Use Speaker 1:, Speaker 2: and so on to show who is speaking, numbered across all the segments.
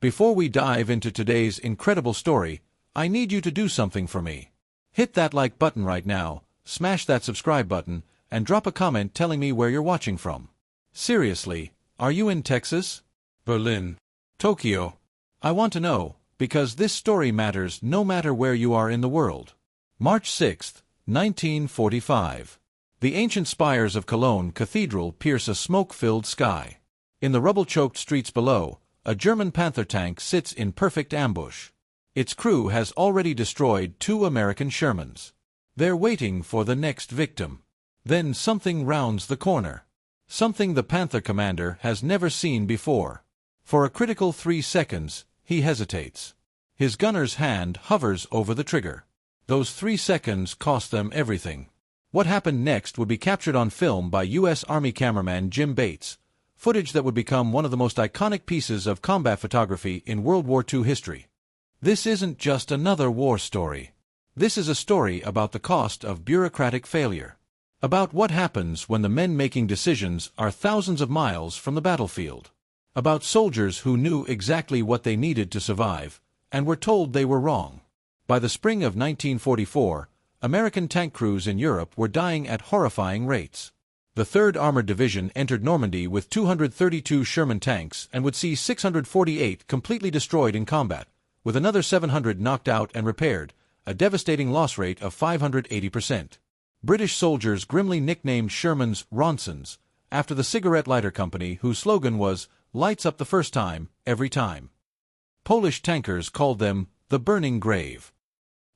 Speaker 1: Before we dive into today's incredible story, I need you to do something for me. Hit that like button right now, smash that subscribe button, and drop a comment telling me where you're watching from. Seriously, are you in Texas? Berlin? Tokyo? I want to know, because this story matters no matter where you are in the world. March 6, 1945. The ancient spires of Cologne Cathedral pierce a smoke-filled sky. In the rubble-choked streets below, a German Panther tank sits in perfect ambush. Its crew has already destroyed 2 American Shermans. They're waiting for the next victim. Then something rounds the corner. Something the Panther commander has never seen before. For a critical 3 seconds, he hesitates. His gunner's hand hovers over the trigger. Those 3 seconds cost them everything. What happened next would be captured on film by U.S. Army cameraman Jim Bates, footage that would become one of the most iconic pieces of combat photography in World War II history. This isn't just another war story. This is a story about the cost of bureaucratic failure. About what happens when the men making decisions are thousands of miles from the battlefield. About soldiers who knew exactly what they needed to survive, and were told they were wrong. By the spring of 1944, American tank crews in Europe were dying at horrifying rates. The 3rd Armored Division entered Normandy with 232 Sherman tanks and would see 648 completely destroyed in combat, with another 700 knocked out and repaired, a devastating loss rate of 580%. British soldiers grimly nicknamed Shermans Ronsons, after the cigarette lighter company whose slogan was, "Lights up the first time, every time." Polish tankers called them the Burning Grave.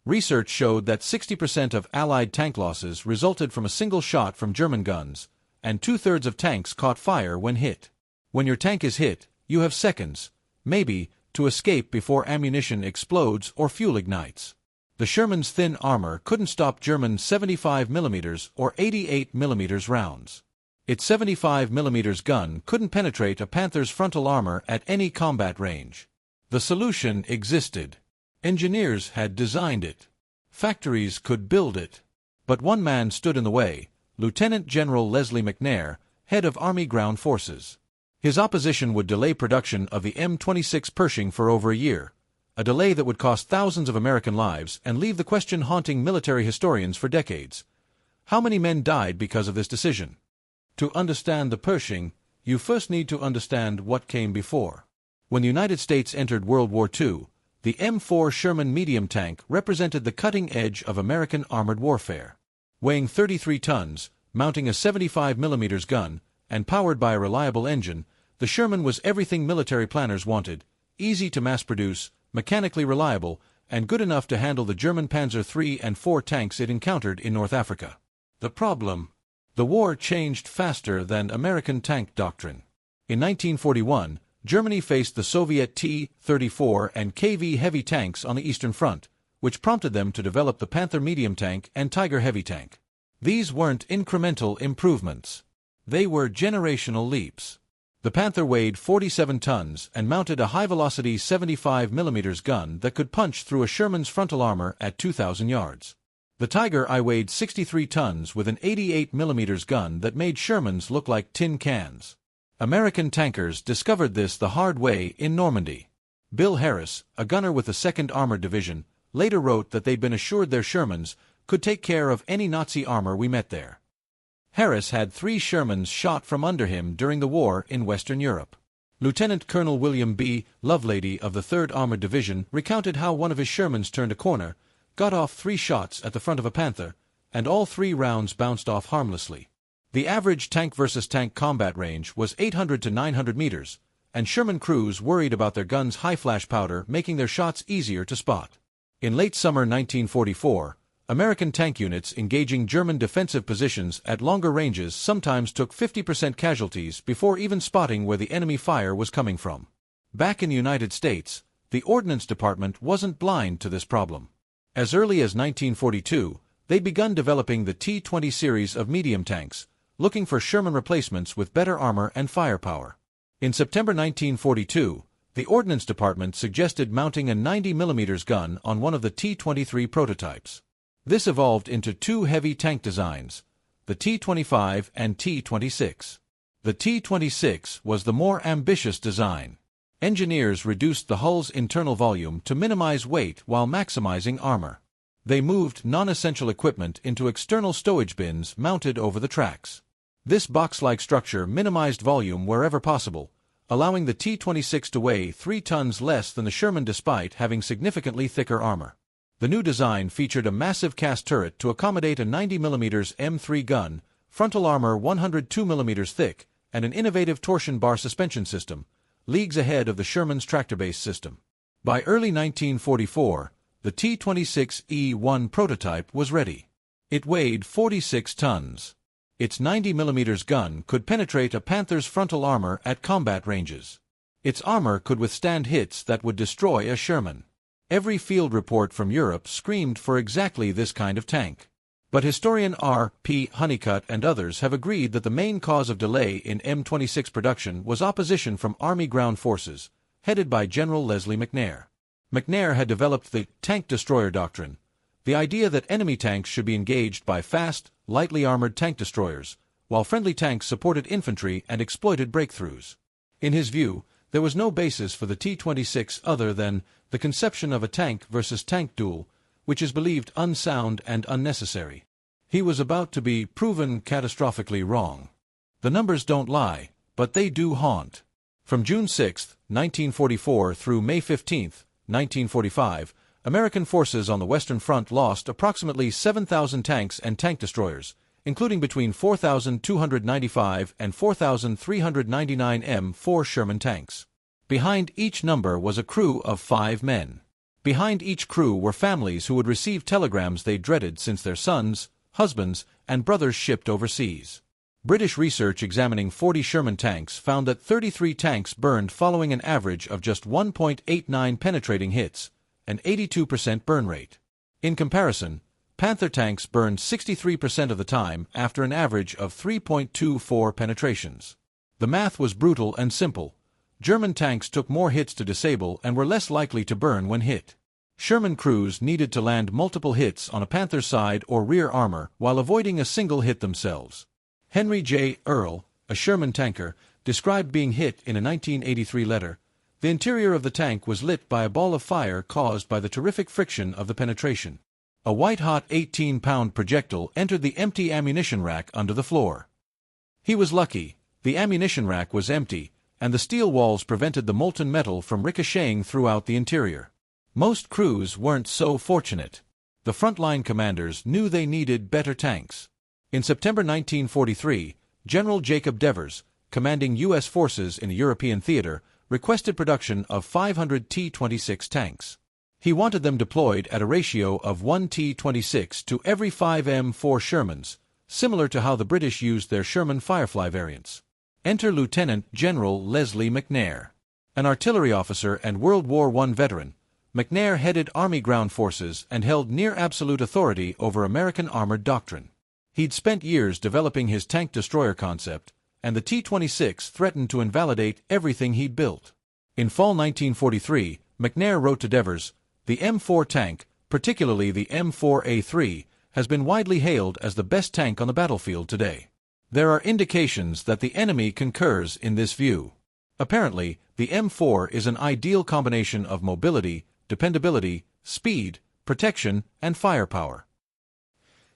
Speaker 1: Research showed that 60% of Allied tank losses resulted from a single shot from German guns, and 2/3 of tanks caught fire when hit. When your tank is hit, you have seconds, maybe, to escape before ammunition explodes or fuel ignites. The Sherman's thin armor couldn't stop German 75mm or 88mm rounds. Its 75mm gun couldn't penetrate a Panther's frontal armor at any combat range. The solution existed. Engineers had designed it. Factories could build it. But one man stood in the way, Lieutenant General Leslie McNair, head of Army Ground Forces. His opposition would delay production of the M26 Pershing for over a year, a delay that would cost thousands of American lives and leave the question haunting military historians for decades. How many men died because of this decision? To understand the Pershing, you first need to understand what came before. When the United States entered World War II, the M4 Sherman medium tank represented the cutting edge of American armored warfare. Weighing 33 tons, mounting a 75mm gun, and powered by a reliable engine, the Sherman was everything military planners wanted: easy to mass-produce, mechanically reliable, and good enough to handle the German Panzer III and IV tanks it encountered in North Africa. The problem? The war changed faster than American tank doctrine. In 1941, Germany faced the Soviet T-34 and KV heavy tanks on the Eastern Front, which prompted them to develop the Panther medium tank and Tiger heavy tank. These weren't incremental improvements. They were generational leaps. The Panther weighed 47 tons and mounted a high-velocity 75mm gun that could punch through a Sherman's frontal armor at 2,000 yards. The Tiger I weighed 63 tons with an 88mm gun that made Shermans look like tin cans. American tankers discovered this the hard way in Normandy. Bill Harris, a gunner with the 2nd Armored Division, later wrote that they'd been assured their Shermans could take care of any Nazi armor we met there. Harris had 3 Shermans shot from under him during the war in Western Europe. Lieutenant Colonel William B. Lovelady of the 3rd Armored Division recounted how one of his Shermans turned a corner, got off 3 shots at the front of a Panther, and all 3 rounds bounced off harmlessly. The average tank-versus-tank combat range was 800 to 900 meters, and Sherman crews worried about their guns' high flash powder making their shots easier to spot. In late summer 1944, American tank units engaging German defensive positions at longer ranges sometimes took 50% casualties before even spotting where the enemy fire was coming from. Back in the United States, the Ordnance Department wasn't blind to this problem. As early as 1942, they'd begun developing the T-20 series of medium tanks, looking for Sherman replacements with better armor and firepower. In September 1942, the Ordnance Department suggested mounting a 90mm gun on one of the T-23 prototypes. This evolved into 2 heavy tank designs, the T-25 and T-26. The T-26 was the more ambitious design. Engineers reduced the hull's internal volume to minimize weight while maximizing armor. They moved non-essential equipment into external stowage bins mounted over the tracks. This box-like structure minimized volume wherever possible, allowing the T-26 to weigh 3 tons less than the Sherman despite having significantly thicker armor. The new design featured a massive cast turret to accommodate a 90mm M3 gun, frontal armor 102mm thick, and an innovative torsion bar suspension system, leagues ahead of the Sherman's tractor-based system. By early 1944, the T-26E1 prototype was ready. It weighed 46 tons. Its 90mm gun could penetrate a Panther's frontal armor at combat ranges. Its armor could withstand hits that would destroy a Sherman. Every field report from Europe screamed for exactly this kind of tank. But historian R.P. Honeycutt and others have agreed that the main cause of delay in M26 production was opposition from Army ground forces, headed by General Leslie McNair. McNair had developed the tank destroyer doctrine, the idea that enemy tanks should be engaged by fast, lightly armored tank destroyers, while friendly tanks supported infantry and exploited breakthroughs. In his view, there was no basis for the T-26 other than the conception of a tank versus tank duel, which is believed unsound and unnecessary. He was about to be proven catastrophically wrong. The numbers don't lie, but they do haunt. From June 6, 1944 through May 15, 1945, American forces on the Western Front lost approximately 7,000 tanks and tank destroyers, including between 4,295 and 4,399 M4 Sherman tanks. Behind each number was a crew of 5 men. Behind each crew were families who would receive telegrams they dreaded since their sons, husbands, and brothers shipped overseas. British research examining 40 Sherman tanks found that 33 tanks burned following an average of just 1.89 penetrating hits, an 82% burn rate. In comparison, Panther tanks burned 63% of the time after an average of 3.24 penetrations. The math was brutal and simple. German tanks took more hits to disable and were less likely to burn when hit. Sherman crews needed to land multiple hits on a Panther's side or rear armor while avoiding a single hit themselves. Henry J. Earl, a Sherman tanker, described being hit in a 1983 letter. The interior of the tank was lit by a ball of fire caused by the terrific friction of the penetration. A white-hot 18-pound projectile entered the empty ammunition rack under the floor. He was lucky. The ammunition rack was empty, and the steel walls prevented the molten metal from ricocheting throughout the interior. Most crews weren't so fortunate. The frontline commanders knew they needed better tanks. In September 1943, General Jacob Devers, commanding U.S. forces in the European theater, requested production of 500 T-26 tanks. He wanted them deployed at a ratio of 1 T-26 to every 5 M4 Shermans, similar to how the British used their Sherman Firefly variants. Enter Lieutenant General Leslie McNair. An artillery officer and World War I veteran, McNair headed Army ground forces and held near-absolute authority over American armored doctrine. He'd spent years developing his tank destroyer concept, and the T-26 threatened to invalidate everything he'd built. In fall 1943, McNair wrote to Devers, "The M4 tank, particularly the M4A3, has been widely hailed as the best tank on the battlefield today. There are indications that the enemy concurs in this view. Apparently, the M4 is an ideal combination of mobility, dependability, speed, protection, and firepower."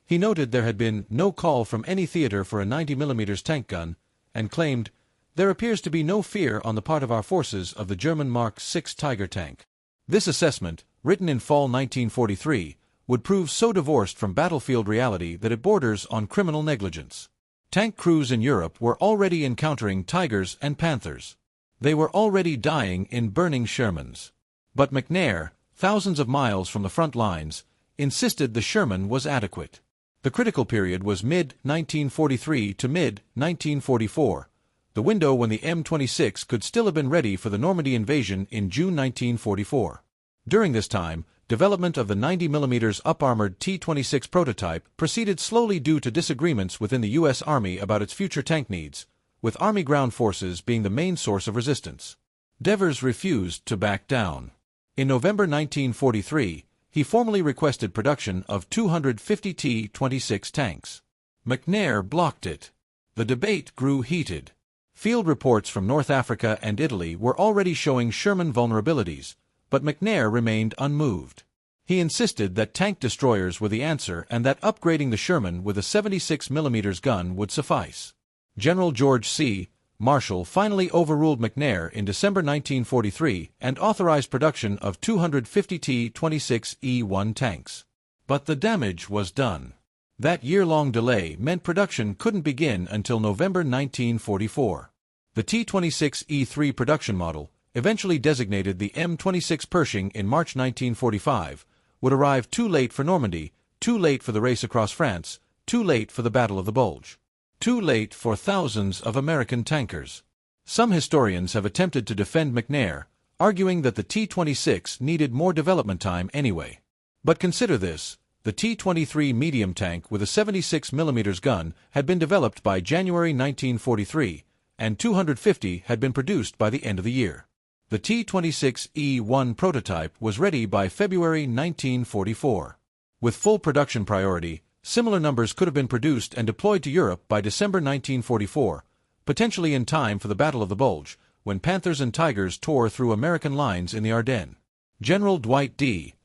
Speaker 1: He noted there had been no call from any theater for a 90mm tank gun, and claimed, "There appears to be no fear on the part of our forces of the German Mark VI Tiger tank." This assessment, written in fall 1943, would prove so divorced from battlefield reality that it borders on criminal negligence. Tank crews in Europe were already encountering Tigers and Panthers. They were already dying in burning Shermans. But McNair, thousands of miles from the front lines, insisted the Sherman was adequate. The critical period was mid-1943 to mid-1944, the window when the M26 could still have been ready for the Normandy invasion in June 1944. During this time, development of the 90mm up-armored T-26 prototype proceeded slowly due to disagreements within the U.S. Army about its future tank needs, with Army ground forces being the main source of resistance. Devers refused to back down. In November 1943, he formally requested production of 250 T-26 tanks. McNair blocked it. The debate grew heated. Field reports from North Africa and Italy were already showing Sherman vulnerabilities, but McNair remained unmoved. He insisted that tank destroyers were the answer and that upgrading the Sherman with a 76mm gun would suffice. General George C. Marshall finally overruled McNair in December 1943 and authorized production of 250 T-26E1 tanks. But the damage was done. That year-long delay meant production couldn't begin until November 1944. The T-26E3 production model, eventually designated the M26 Pershing in March 1945, would arrive too late for Normandy, too late for the race across France, too late for the Battle of the Bulge. Too late for thousands of American tankers. Some historians have attempted to defend McNair, arguing that the T-26 needed more development time anyway. But consider this, the T-23 medium tank with a 76mm gun had been developed by January 1943, and 250 had been produced by the end of the year. The T-26E1 prototype was ready by February 1944. With full production priority, similar numbers could have been produced and deployed to Europe by December 1944, potentially in time for the Battle of the Bulge, when Panthers and Tigers tore through American lines in the Ardennes. General Dwight D.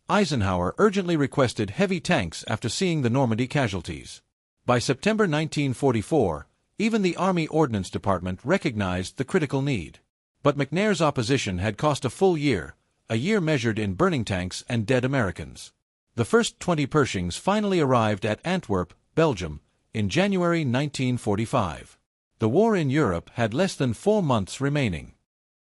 Speaker 1: Eisenhower urgently requested heavy tanks after seeing the Normandy casualties. By September 1944, even the Army Ordnance Department recognized the critical need. But McNair's opposition had cost a full year, a year measured in burning tanks and dead Americans. The first 20 Pershings finally arrived at Antwerp, Belgium, in January 1945. The war in Europe had less than 4 months remaining.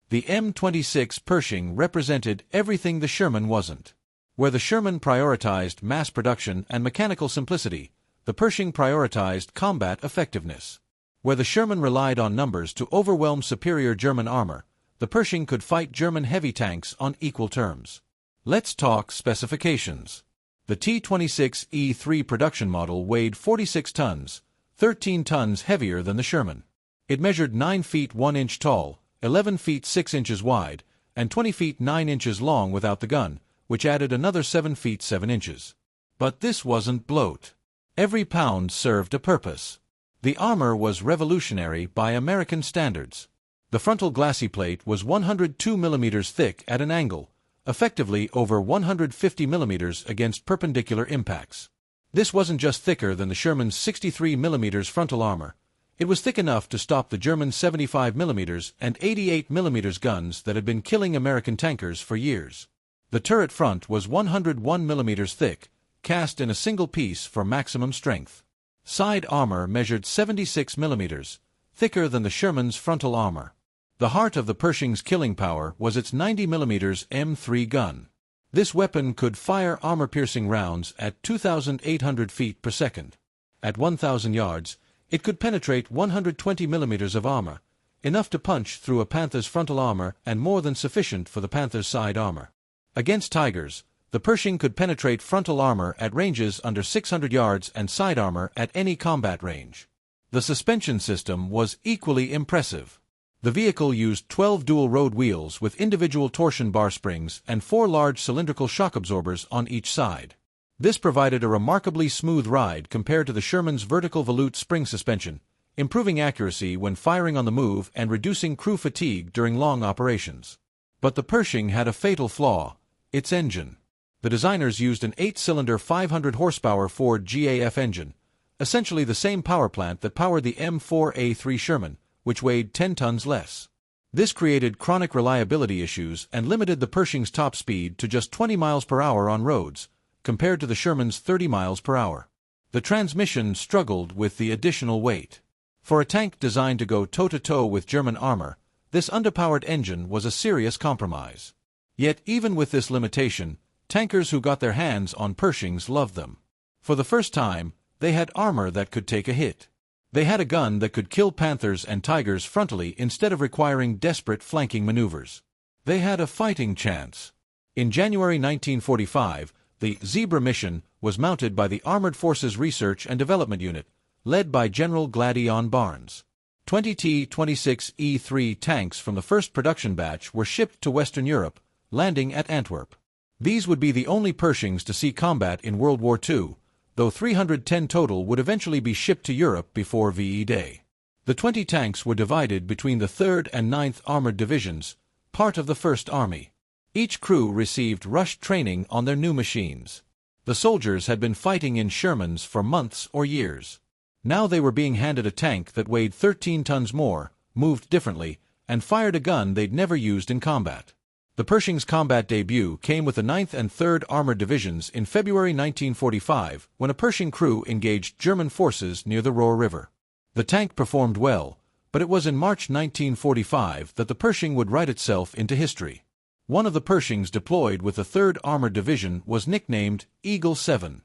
Speaker 1: The M26 Pershing represented everything the Sherman wasn't. Where the Sherman prioritized mass production and mechanical simplicity, the Pershing prioritized combat effectiveness. Where the Sherman relied on numbers to overwhelm superior German armor, the Pershing could fight German heavy tanks on equal terms. Let's talk specifications. The T-26E3 production model weighed 46 tons, 13 tons heavier than the Sherman. It measured 9 feet 1 inch tall, 11 feet 6 inches wide, and 20 feet 9 inches long without the gun, which added another 7 feet 7 inches. But this wasn't bloat. Every pound served a purpose. The armor was revolutionary by American standards. The frontal glacis plate was 102 millimeters thick at an angle, effectively over 150 millimeters against perpendicular impacts. This wasn't just thicker than the Sherman's 63 millimeters frontal armor. It was thick enough to stop the German 75 millimeters and 88 millimeters guns that had been killing American tankers for years. The turret front was 101 millimeters thick, cast in a single piece for maximum strength. Side armor measured 76 millimeters, thicker than the Sherman's frontal armor. The heart of the Pershing's killing power was its 90 mm M3 gun. This weapon could fire armor-piercing rounds at 2,800 feet per second. At 1,000 yards, it could penetrate 120 millimeters of armor, enough to punch through a Panther's frontal armor and more than sufficient for the Panther's side armor. Against Tigers, the Pershing could penetrate frontal armor at ranges under 600 yards and side armor at any combat range. The suspension system was equally impressive. The vehicle used 12 dual-road wheels with individual torsion bar springs and 4 large cylindrical shock absorbers on each side. This provided a remarkably smooth ride compared to the Sherman's vertical volute spring suspension, improving accuracy when firing on the move and reducing crew fatigue during long operations. But the Pershing had a fatal flaw: its engine. The designers used an 8-cylinder 500-horsepower Ford GAF engine, essentially the same power plant that powered the M4A3 Sherman, which weighed 10 tons less. This created chronic reliability issues and limited the Pershing's top speed to just 20 miles per hour on roads, compared to the Sherman's 30 miles per hour. The transmission struggled with the additional weight. For a tank designed to go toe-to-toe with German armor, this underpowered engine was a serious compromise. Yet even with this limitation, tankers who got their hands on Pershings loved them. For the first time, they had armor that could take a hit. They had a gun that could kill Panthers and Tigers frontally instead of requiring desperate flanking maneuvers. They had a fighting chance. In January 1945, the Zebra mission was mounted by the Armored Forces Research and Development Unit, led by General Gladion Barnes. 20 T-26E3 tanks from the first production batch were shipped to Western Europe, landing at Antwerp. These would be the only Pershings to see combat in World War II, though 310 total would eventually be shipped to Europe before VE Day. The 20 tanks were divided between the 3rd and 9th Armored Divisions, part of the 1st Army. Each crew received rushed training on their new machines. The soldiers had been fighting in Shermans for months or years. Now they were being handed a tank that weighed 13 tons more, moved differently, and fired a gun they'd never used in combat. The Pershing's combat debut came with the 9th and 3rd Armored Divisions in February 1945 when a Pershing crew engaged German forces near the Roer River. The tank performed well, but it was in March 1945 that the Pershing would write itself into history. One of the Pershings deployed with the 3rd Armored Division was nicknamed Eagle 7.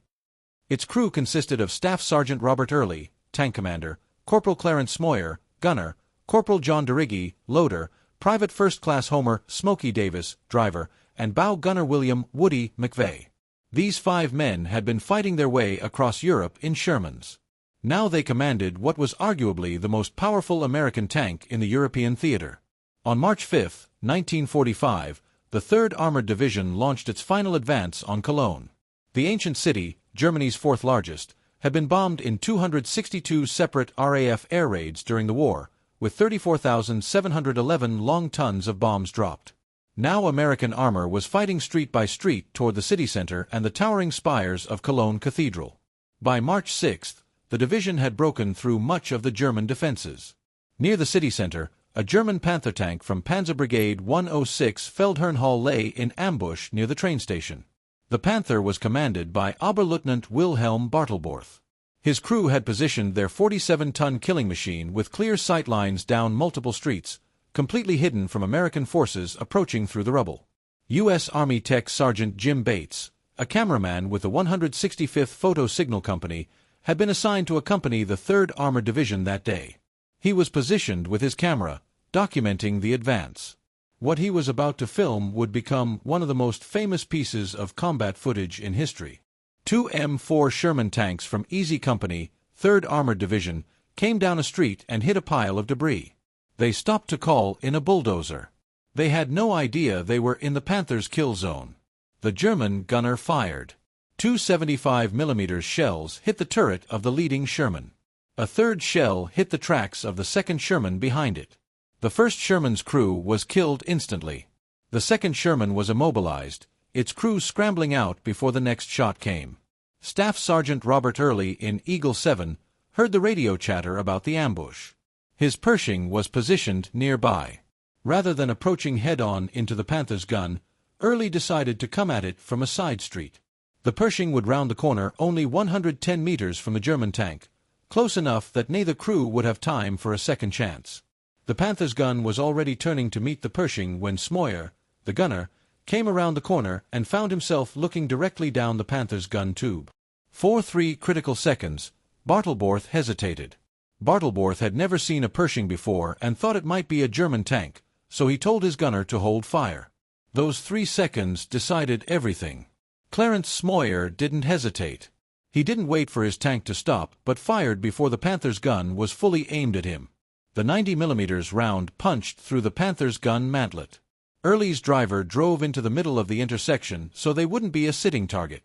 Speaker 1: Its crew consisted of Staff Sergeant Robert Early, tank commander, Corporal Clarence Smoyer, gunner, Corporal John Derigi, loader, Private First Class Homer Smokey Davis, driver, and bow gunner William Woody McVeigh. These 5 men had been fighting their way across Europe in Shermans. Now they commanded what was arguably the most powerful American tank in the European theater. On March 5, 1945, the 3rd Armored Division launched its final advance on Cologne. The ancient city, Germany's 4th largest, had been bombed in 262 separate RAF air raids during the war, with 34,711 long tons of bombs dropped. Now American armor was fighting street by street toward the city center and the towering spires of Cologne Cathedral. By March 6, the division had broken through much of the German defenses. Near the city center, a German Panther tank from Panzer Brigade 106 Feldherrnhall lay in ambush near the train station. The Panther was commanded by Oberleutnant Wilhelm Bartelborth. His crew had positioned their 47-ton killing machine with clear sight lines down multiple streets, completely hidden from American forces approaching through the rubble. U.S. Army Tech Sergeant Jim Bates, a cameraman with the 165th Photo Signal Company, had been assigned to accompany the 3rd Armored Division that day. He was positioned with his camera, documenting the advance. What he was about to film would become one of the most famous pieces of combat footage in history. 2 M4 Sherman tanks from Easy Company, 3rd Armored Division, came down a street and hit a pile of debris. They stopped to call in a bulldozer. They had no idea they were in the Panther's kill zone. The German gunner fired. 2 75mm shells hit the turret of the leading Sherman. A third shell hit the tracks of the second Sherman behind it. The first Sherman's crew was killed instantly. The second Sherman was immobilized, its crew scrambling out before the next shot came. Staff Sergeant Robert Early in Eagle 7 heard the radio chatter about the ambush. His Pershing was positioned nearby. Rather than approaching head-on into the Panther's gun, Early decided to come at it from a side street. The Pershing would round the corner only 110 meters from the German tank, close enough that neither crew would have time for a second chance. The Panther's gun was already turning to meet the Pershing when Smoyer, the gunner, came around the corner and found himself looking directly down the Panther's gun tube. For 3 critical seconds, Bartelborth hesitated. Bartelborth had never seen a Pershing before and thought it might be a German tank, so he told his gunner to hold fire. Those 3 seconds decided everything. Clarence Smoyer didn't hesitate. He didn't wait for his tank to stop, but fired before the Panther's gun was fully aimed at him. The 90mm round punched through the Panther's gun mantlet. Early's driver drove into the middle of the intersection so they wouldn't be a sitting target.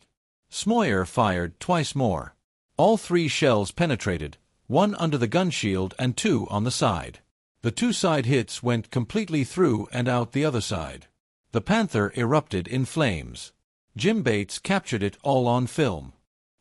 Speaker 1: Smoyer fired twice more. All 3 shells penetrated, 1 under the gun shield and 2 on the side. The 2 side hits went completely through and out the other side. The Panther erupted in flames. Jim Bates captured it all on film.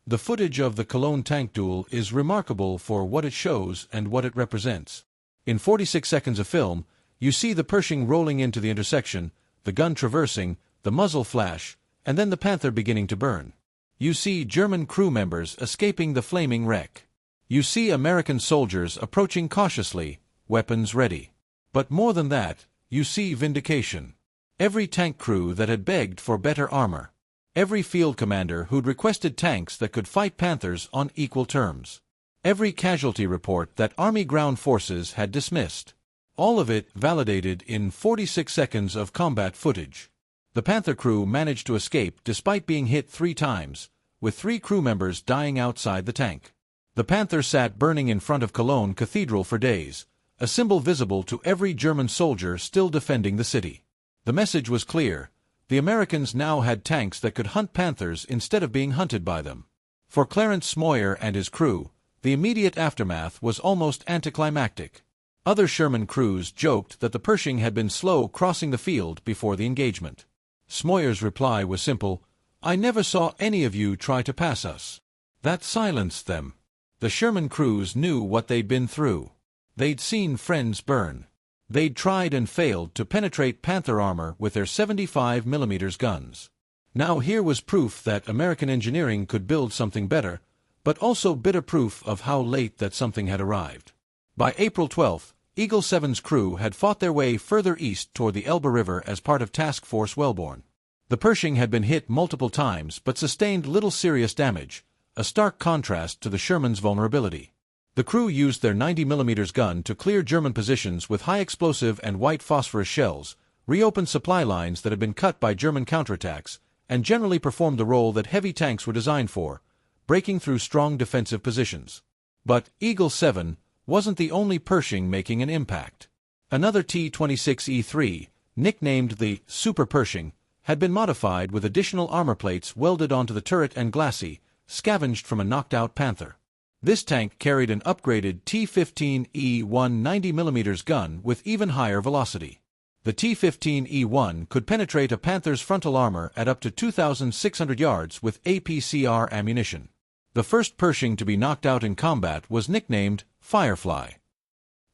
Speaker 1: The footage of the Cologne tank duel is remarkable for what it shows and what it represents. In 46 seconds of film, you see the Pershing rolling into the intersection, the gun traversing, the muzzle flash, and then the Panther beginning to burn. You see German crew members escaping the flaming wreck. You see American soldiers approaching cautiously, weapons ready. But more than that, you see vindication. Every tank crew that had begged for better armor. Every field commander who'd requested tanks that could fight Panthers on equal terms. Every casualty report that Army ground forces had dismissed. All of it validated in 46 seconds of combat footage. The Panther crew managed to escape despite being hit 3 times, with 3 crew members dying outside the tank. The Panther sat burning in front of Cologne Cathedral for days, a symbol visible to every German soldier still defending the city. The message was clear. The Americans now had tanks that could hunt Panthers instead of being hunted by them. For Clarence Smoyer and his crew, The immediate aftermath was almost anticlimactic. Other Sherman crews joked that the Pershing had been slow crossing the field before the engagement. Smoyer's reply was simple: "I never saw any of you try to pass us." That silenced them. The Sherman crews knew what they'd been through. They'd seen friends burn. They'd tried and failed to penetrate Panther armor with their 75mm guns. Now here was proof that American engineering could build something better, but also bitter proof of how late that something had arrived. By April 12th, Eagle 7's crew had fought their way further east toward the Elbe River as part of Task Force Wellborn. The Pershing had been hit multiple times but sustained little serious damage, a stark contrast to the Sherman's vulnerability. The crew used their 90mm gun to clear German positions with high explosive and white phosphorus shells, reopen supply lines that had been cut by German counterattacks, and generally performed the role that heavy tanks were designed for, breaking through strong defensive positions. But Eagle 7 wasn't the only Pershing making an impact. Another T-26E3, nicknamed the Super Pershing, had been modified with additional armor plates welded onto the turret and glacis, scavenged from a knocked-out Panther. This tank carried an upgraded T-15E1 90mm gun with even higher velocity. The T-15E1 could penetrate a Panther's frontal armor at up to 2,600 yards with APCR ammunition. The first Pershing to be knocked out in combat was nicknamed Firefly.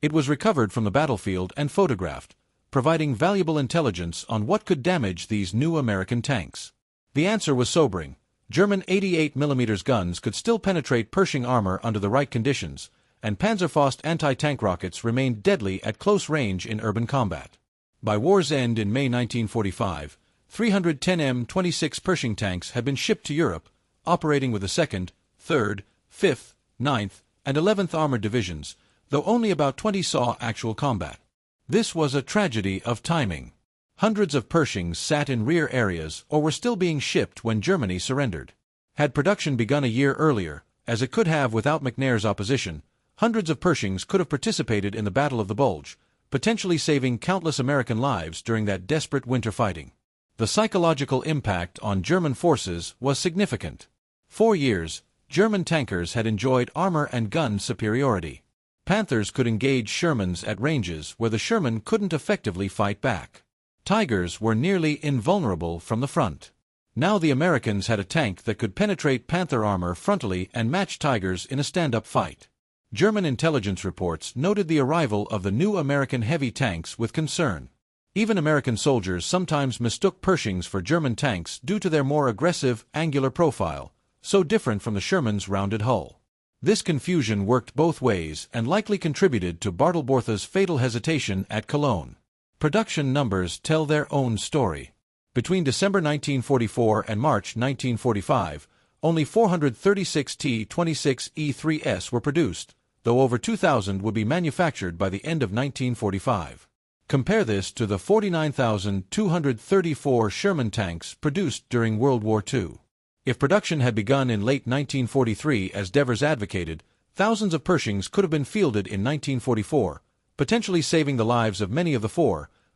Speaker 1: It was recovered from the battlefield and photographed, providing valuable intelligence on what could damage these new American tanks. The answer was sobering. German 88mm guns could still penetrate Pershing armor under the right conditions, and Panzerfaust anti-tank rockets remained deadly at close range in urban combat. By war's end in May 1945, 310 M26 Pershing tanks had been shipped to Europe, operating with the 2nd, 3rd, 5th, 9th, and 11th Armored Divisions, though only about 20 saw actual combat. This was a tragedy of timing. Hundreds of Pershings sat in rear areas or were still being shipped when Germany surrendered. Had production begun a year earlier, as it could have without McNair's opposition, hundreds of Pershings could have participated in the Battle of the Bulge, potentially saving countless American lives during that desperate winter fighting. The psychological impact on German forces was significant. For years, German tankers had enjoyed armor and gun superiority. Panthers could engage Shermans at ranges where the Sherman couldn't effectively fight back. Tigers were nearly invulnerable from the front. Now the Americans had a tank that could penetrate Panther armor frontally and match Tigers in a stand-up fight. German intelligence reports noted the arrival of the new American heavy tanks with concern. Even American soldiers sometimes mistook Pershings for German tanks due to their more aggressive, angular profile, so different from the Sherman's rounded hull. This confusion worked both ways and likely contributed to Bartel Botha's fatal hesitation at Cologne. Production numbers tell their own story. Between December 1944 and March 1945, only 436 T-26E3s were produced, though over 2,000 would be manufactured by the end of 1945. Compare this to the 49,234 Sherman tanks produced during World War II. If production had begun in late 1943 as Devers advocated, thousands of Pershings could have been fielded in 1944, potentially saving the lives of many of the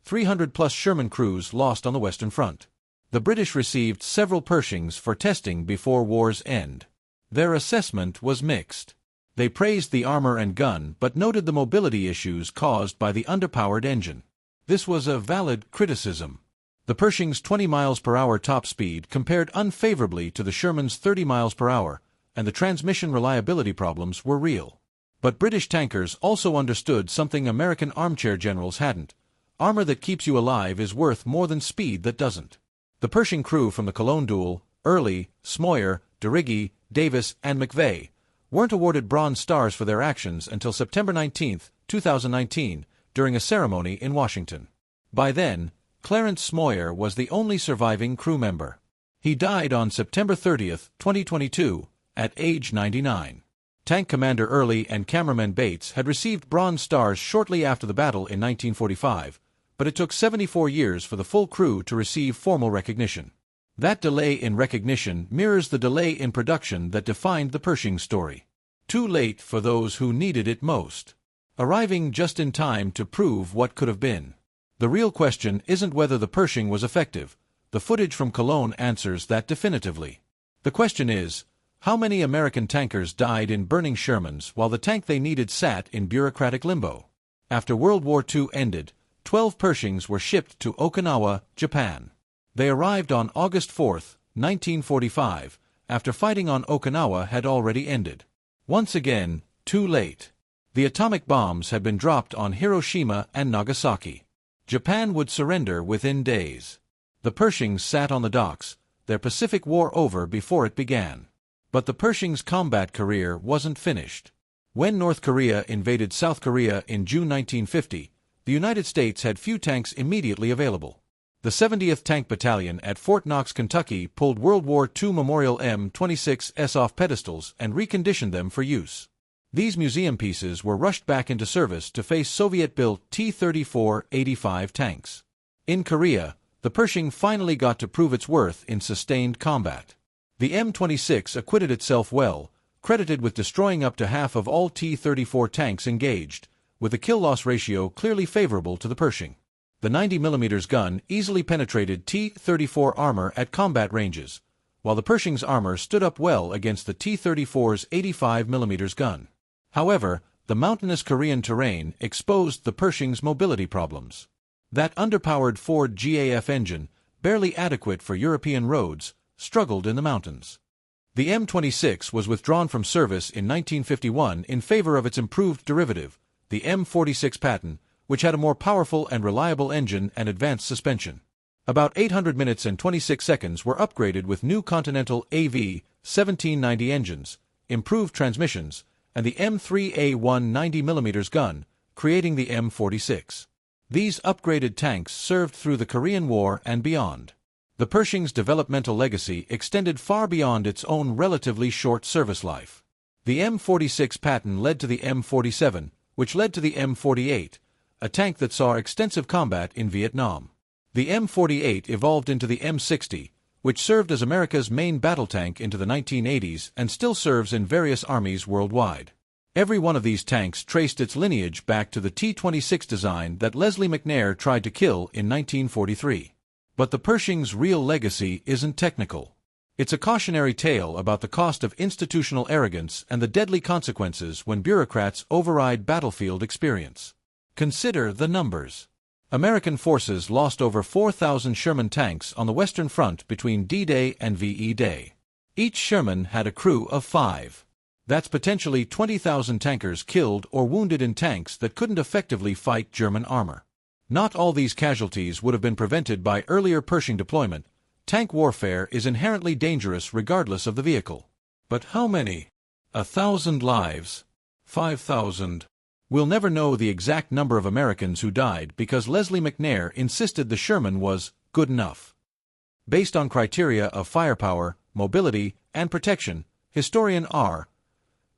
Speaker 1: 300-plus Sherman crews lost on the Western Front. The British received several Pershings for testing before war's end. Their assessment was mixed. They praised the armor and gun but noted the mobility issues caused by the underpowered engine. This was a valid criticism. The Pershing's 20 miles per hour top speed compared unfavorably to the Sherman's 30 miles per hour, and the transmission reliability problems were real. But British tankers also understood something American armchair generals hadn't. Armor that keeps you alive is worth more than speed that doesn't. The Pershing crew from the Cologne duel, Early, Smoyer, DeRiggy, Davis, and McVeigh, weren't awarded Bronze Stars for their actions until September 19, 2019, during a ceremony in Washington. By then, Clarence Smoyer was the only surviving crew member. He died on September 30, 2022, at age 99. Tank Commander Early and Cameraman Bates had received Bronze Stars shortly after the battle in 1945, but it took 74 years for the full crew to receive formal recognition. That delay in recognition mirrors the delay in production that defined the Pershing story. Too late for those who needed it most. Arriving just in time to prove what could have been. The real question isn't whether the Pershing was effective. The footage from Cologne answers that definitively. The question is, How many American tankers died in burning Shermans while the tank they needed sat in bureaucratic limbo? After World War II ended, 12 Pershings were shipped to Okinawa, Japan. They arrived on August 4, 1945, after fighting on Okinawa had already ended. Once again, too late. The atomic bombs had been dropped on Hiroshima and Nagasaki. Japan would surrender within days. The Pershings sat on the docks, their Pacific War over before it began. But the Pershings' combat career wasn't finished. When North Korea invaded South Korea in June 1950, the United States had few tanks immediately available. The 70th Tank Battalion at Fort Knox, Kentucky pulled World War II Memorial M26s off pedestals and reconditioned them for use. These museum pieces were rushed back into service to face Soviet-built T-34-85 tanks. In Korea, the Pershing finally got to prove its worth in sustained combat. The M26 acquitted itself well, credited with destroying up to half of all T-34 tanks engaged, with a kill-loss ratio clearly favorable to the Pershing. The 90mm gun easily penetrated T-34 armor at combat ranges, while the Pershing's armor stood up well against the T-34's 85mm gun. However, the mountainous Korean terrain exposed the Pershing's mobility problems. That underpowered Ford GAF engine, barely adequate for European roads, struggled in the mountains. The M26 was withdrawn from service in 1951 in favor of its improved derivative, the M46 Patton, which had a more powerful and reliable engine and advanced suspension. About 800 minutes and 26 seconds were upgraded with new Continental AV 1790 engines, improved transmissions, and the M3A1 90mm gun, creating the M46. These upgraded tanks served through the Korean War and beyond. The Pershing's developmental legacy extended far beyond its own relatively short service life. The M46 Patton led to the M47, which led to the M48, a tank that saw extensive combat in Vietnam. The M48 evolved into the M60, which served as America's main battle tank into the 1980s and still serves in various armies worldwide. Every one of these tanks traced its lineage back to the T-26 design that Leslie McNair tried to kill in 1943. But the Pershing's real legacy isn't technical. It's a cautionary tale about the cost of institutional arrogance and the deadly consequences when bureaucrats override battlefield experience. Consider the numbers. American forces lost over 4,000 Sherman tanks on the Western Front between D-Day and VE Day. Each Sherman had a crew of 5. That's potentially 20,000 tankers killed or wounded in tanks that couldn't effectively fight German armor. Not all these casualties would have been prevented by earlier Pershing deployment. Tank warfare is inherently dangerous regardless of the vehicle. But how many? 1,000 lives? 5,000? We'll never know the exact number of Americans who died because Leslie McNair insisted the Sherman was good enough. Based on criteria of firepower, mobility, and protection, historian R.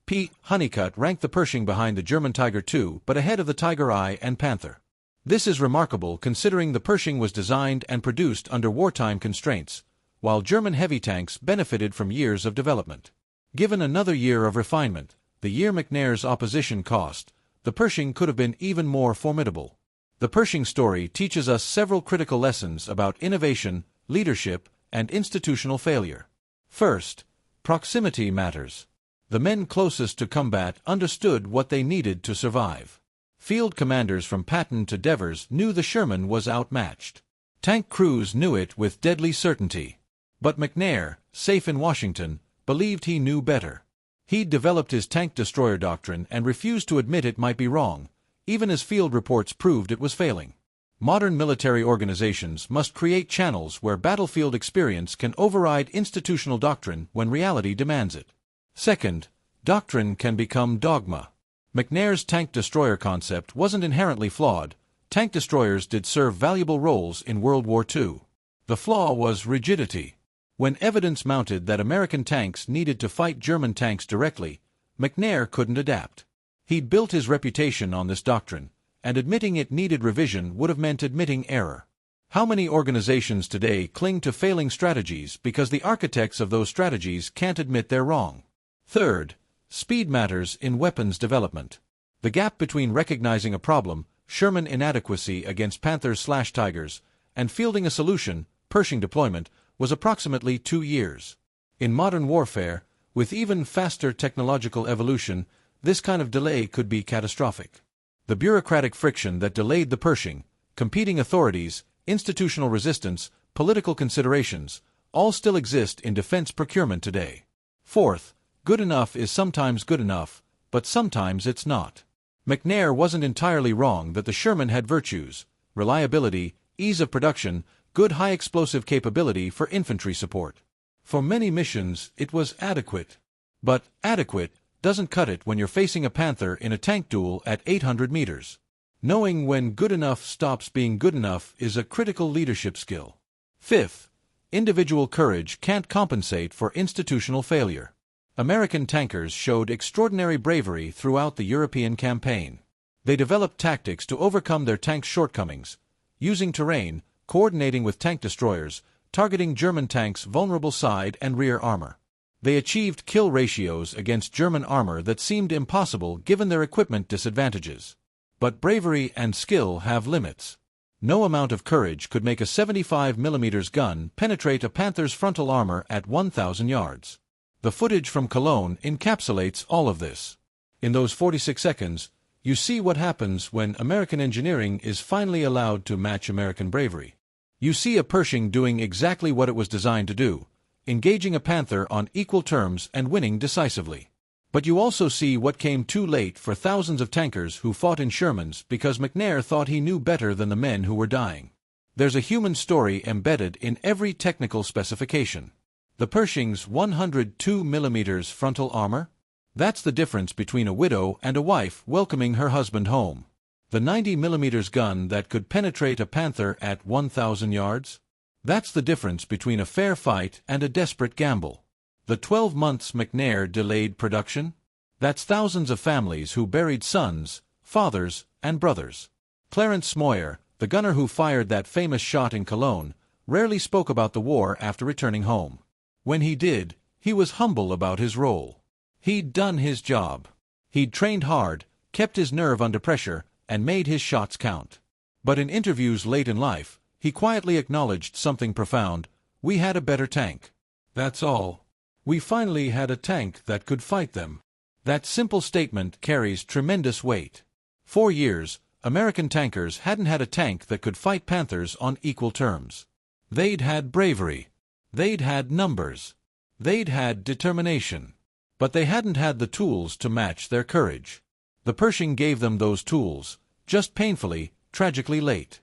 Speaker 1: P. Honeycutt ranked the Pershing behind the German Tiger II but ahead of the Tiger I and Panther. This is remarkable considering the Pershing was designed and produced under wartime constraints, while German heavy tanks benefited from years of development. Given another year of refinement, the year McNair's opposition cost, the Pershing could have been even more formidable. The Pershing story teaches us several critical lessons about innovation, leadership, and institutional failure. First, proximity matters. The men closest to combat understood what they needed to survive. Field commanders from Patton to Devers knew the Sherman was outmatched. Tank crews knew it with deadly certainty. But McNair, safe in Washington, believed he knew better. He'd developed his tank destroyer doctrine and refused to admit it might be wrong, even as field reports proved it was failing. Modern military organizations must create channels where battlefield experience can override institutional doctrine when reality demands it. Second, doctrine can become dogma. McNair's tank destroyer concept wasn't inherently flawed. Tank destroyers did serve valuable roles in World War II. The flaw was rigidity. When evidence mounted that American tanks needed to fight German tanks directly, McNair couldn't adapt. He'd built his reputation on this doctrine, and admitting it needed revision would have meant admitting error. How many organizations today cling to failing strategies because the architects of those strategies can't admit they're wrong? Third, speed matters in weapons development. The gap between recognizing a problem, Sherman inadequacy against Panthers/Tigers, and fielding a solution, Pershing deployment, was approximately 2 years. In modern warfare, With even faster technological evolution, this kind of delay could be catastrophic. The bureaucratic friction that delayed the Pershing, competing authorities, institutional resistance, political considerations, all still exist in defense procurement today. Fourth, good enough is sometimes good enough, but sometimes it's not. McNair wasn't entirely wrong that the Sherman had virtues: reliability, ease of production, good high-explosive capability for infantry support. For many missions, it was adequate. But adequate doesn't cut it when you're facing a Panther in a tank duel at 800 meters. Knowing when good enough stops being good enough is a critical leadership skill. Fifth, individual courage can't compensate for institutional failure. American tankers showed extraordinary bravery throughout the European campaign. They developed tactics to overcome their tanks' shortcomings, using terrain, coordinating with tank destroyers, targeting German tanks' vulnerable side and rear armor. They achieved kill ratios against German armor that seemed impossible given their equipment disadvantages. But bravery and skill have limits. No amount of courage could make a 75mm gun penetrate a Panther's frontal armor at 1,000 yards. The footage from Cologne encapsulates all of this. In those 46 seconds, you see what happens when American engineering is finally allowed to match American bravery. You see a Pershing doing exactly what it was designed to do, engaging a Panther on equal terms and winning decisively. But you also see what came too late for thousands of tankers who fought in Shermans because McNair thought he knew better than the men who were dying. There's a human story embedded in every technical specification. The Pershing's 102mm frontal armor? That's the difference between a widow and a wife welcoming her husband home. The 90mm gun that could penetrate a Panther at 1,000 yards? That's the difference between a fair fight and a desperate gamble. The 12 months McNair delayed production? That's thousands of families who buried sons, fathers, and brothers. Clarence Smoyer, the gunner who fired that famous shot in Cologne, rarely spoke about the war after returning home. When he did, he was humble about his role. He'd done his job. He'd trained hard, kept his nerve under pressure, and made his shots count. But in interviews late in life, he quietly acknowledged something profound: we had a better tank. That's all. We finally had a tank that could fight them. That simple statement carries tremendous weight. For years, American tankers hadn't had a tank that could fight Panthers on equal terms. They'd had bravery. They'd had numbers. They'd had determination. But they hadn't had the tools to match their courage. The Pershing gave them those tools, just painfully, tragically late.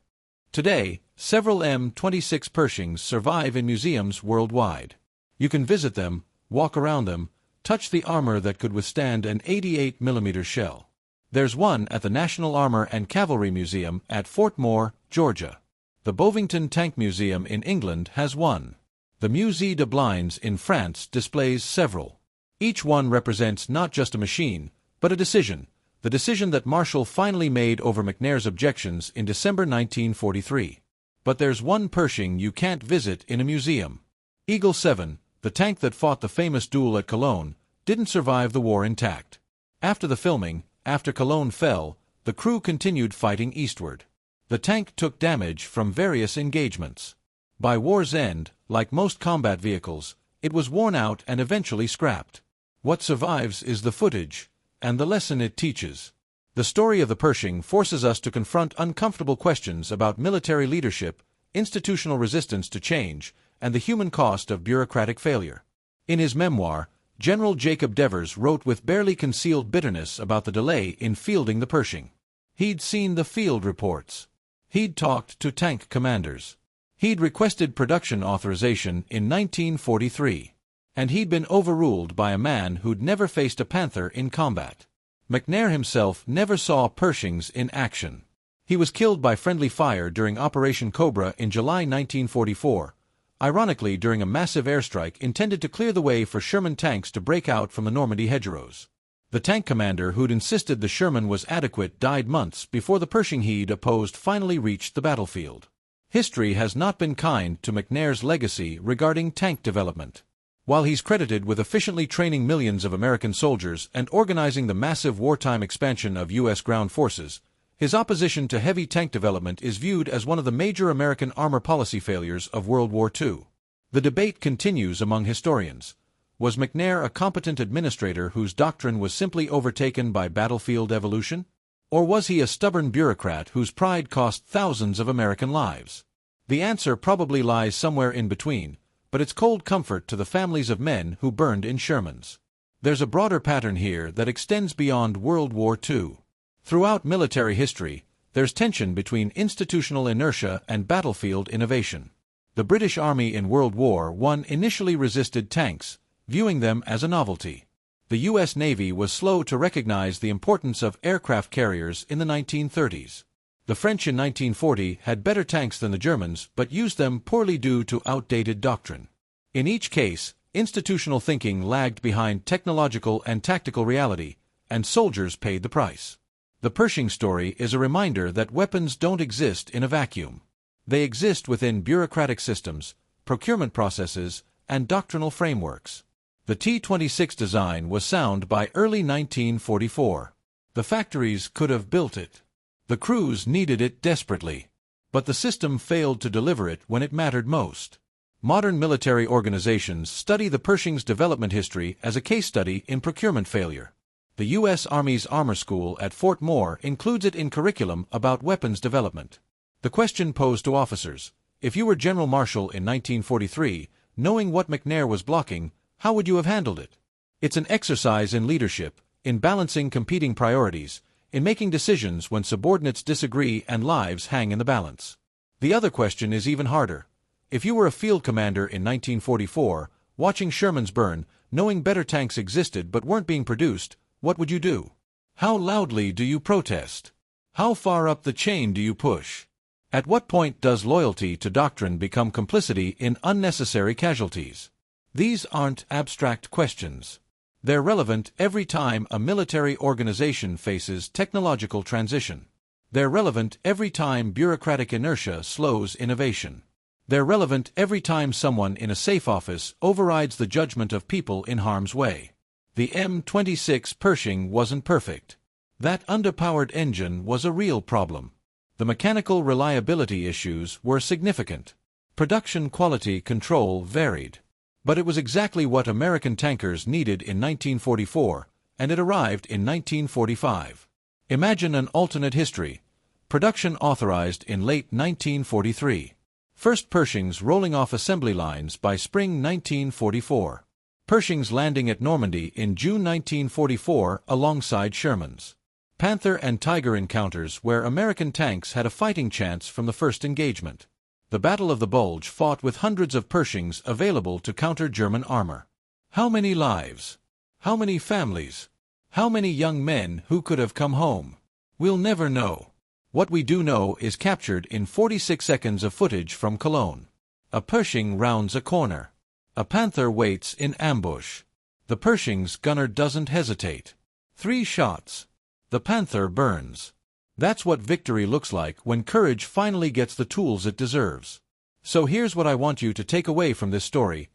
Speaker 1: Today, several M26 Pershings survive in museums worldwide. You can visit them, walk around them, touch the armor that could withstand an 88mm shell. There's one at the National Armor and Cavalry Museum at Fort Moore, Georgia. The Bovington Tank Museum in England has one. The Musée de Blinds in France displays several. Each one represents not just a machine, but a decision, the decision that Marshall finally made over McNair's objections in December 1943. But there's one Pershing you can't visit in a museum. Eagle 7, the tank that fought the famous duel at Cologne, didn't survive the war intact. After the filming, after Cologne fell, the crew continued fighting eastward. The tank took damage from various engagements. By war's end, like most combat vehicles, it was worn out and eventually scrapped. What survives is the footage, and the lesson it teaches. The story of the Pershing forces us to confront uncomfortable questions about military leadership, institutional resistance to change, and the human cost of bureaucratic failure. In his memoir, General Jacob Devers wrote with barely concealed bitterness about the delay in fielding the Pershing. He'd seen the field reports. He'd talked to tank commanders. He'd requested production authorization in 1943. And he'd been overruled by a man who'd never faced a Panther in combat. McNair himself never saw Pershings in action. He was killed by friendly fire during Operation Cobra in July 1944, ironically during a massive airstrike intended to clear the way for Sherman tanks to break out from the Normandy hedgerows. The tank commander who'd insisted the Sherman was adequate died months before the Pershing he'd opposed finally reached the battlefield. History has not been kind to McNair's legacy regarding tank development. While he's credited with efficiently training millions of American soldiers and organizing the massive wartime expansion of U.S. ground forces, his opposition to heavy tank development is viewed as one of the major American armor policy failures of World War II. The debate continues among historians. Was McNair a competent administrator whose doctrine was simply overtaken by battlefield evolution? Or was he a stubborn bureaucrat whose pride cost thousands of American lives? The answer probably lies somewhere in between, but it's cold comfort to the families of men who burned in Shermans. There's a broader pattern here that extends beyond World War II. Throughout military history, there's tension between institutional inertia and battlefield innovation. The British Army in World War I initially resisted tanks, viewing them as a novelty. The U.S. Navy was slow to recognize the importance of aircraft carriers in the 1930s. The French in 1940 had better tanks than the Germans but used them poorly due to outdated doctrine. In each case, institutional thinking lagged behind technological and tactical reality, and soldiers paid the price. The Pershing story is a reminder that weapons don't exist in a vacuum. They exist within bureaucratic systems, procurement processes, and doctrinal frameworks. The T-26 design was sound by early 1944. The factories could have built it. The crews needed it desperately. But the system failed to deliver it when it mattered most. Modern military organizations study the Pershing's development history as a case study in procurement failure. The U.S. Army's Armor School at Fort Moore includes it in curriculum about weapons development. The question posed to officers: if you were General Marshall in 1943, knowing what McNair was blocking, how would you have handled it? It's an exercise in leadership, in balancing competing priorities, in making decisions when subordinates disagree and lives hang in the balance. The other question is even harder. If you were a field commander in 1944, watching Shermans burn, knowing better tanks existed but weren't being produced, what would you do? How loudly do you protest? How far up the chain do you push? At what point does loyalty to doctrine become complicity in unnecessary casualties? These aren't abstract questions. They're relevant every time a military organization faces technological transition. They're relevant every time bureaucratic inertia slows innovation. They're relevant every time someone in a safe office overrides the judgment of people in harm's way. The M26 Pershing wasn't perfect. That underpowered engine was a real problem. The mechanical reliability issues were significant. Production quality control varied. But it was exactly what American tankers needed in 1944, and it arrived in 1945. Imagine an alternate history. Production authorized in late 1943. First Pershings rolling off assembly lines by spring 1944. Pershings landing at Normandy in June 1944 alongside Shermans. Panther and Tiger encounters where American tanks had a fighting chance from the first engagement. The Battle of the Bulge fought with hundreds of Pershings available to counter German armor. How many lives? How many families? How many young men who could have come home? We'll never know. What we do know is captured in 46 seconds of footage from Cologne. A Pershing rounds a corner. A Panther waits in ambush. The Pershing's gunner doesn't hesitate. 3 shots. The Panther burns. That's what victory looks like when courage finally gets the tools it deserves. So here's what I want you to take away from this story.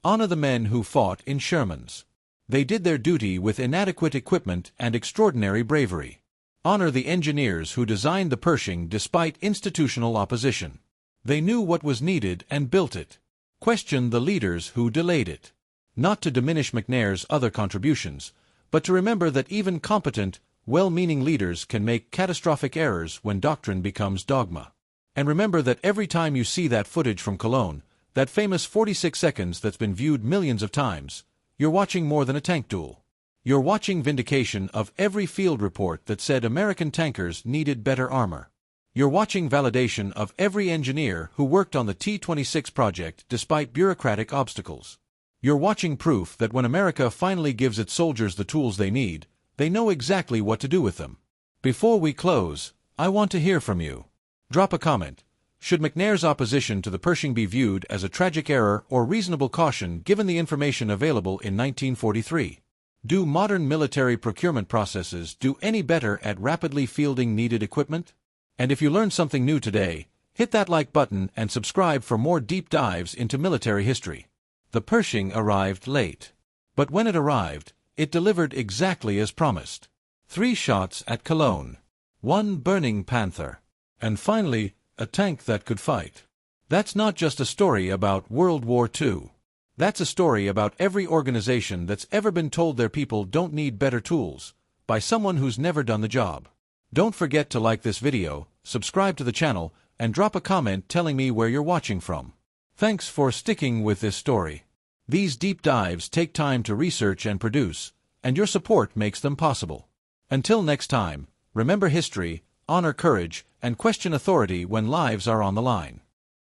Speaker 1: Honor the men who fought in Shermans. They did their duty with inadequate equipment and extraordinary bravery. Honor the engineers who designed the Pershing despite institutional opposition. They knew what was needed and built it. Question the leaders who delayed it. Not to diminish McNair's other contributions, but to remember that even competent, well-meaning leaders can make catastrophic errors when doctrine becomes dogma. And remember that every time you see that footage from Cologne, that famous 46 seconds that's been viewed millions of times, you're watching more than a tank duel. You're watching vindication of every field report that said American tankers needed better armor. You're watching validation of every engineer who worked on the T-26 project despite bureaucratic obstacles. You're watching proof that when America finally gives its soldiers the tools they need, they know exactly what to do with them. Before we close, I want to hear from you. Drop a comment. Should McNair's opposition to the Pershing be viewed as a tragic error or reasonable caution given the information available in 1943? Do modern military procurement processes do any better at rapidly fielding needed equipment? And if you learned something new today, hit that like button and subscribe for more deep dives into military history. The Pershing arrived late. But when it arrived, it delivered exactly as promised. 3 shots at Cologne. 1 burning Panther. And finally, a tank that could fight. That's not just a story about World War II. That's a story about every organization that's ever been told their people don't need better tools, by someone who's never done the job. Don't forget to like this video, subscribe to the channel, and drop a comment telling me where you're watching from. Thanks for sticking with this story. These deep dives take time to research and produce, and your support makes them possible. Until next time, remember history, honor courage, and question authority when lives are on the line.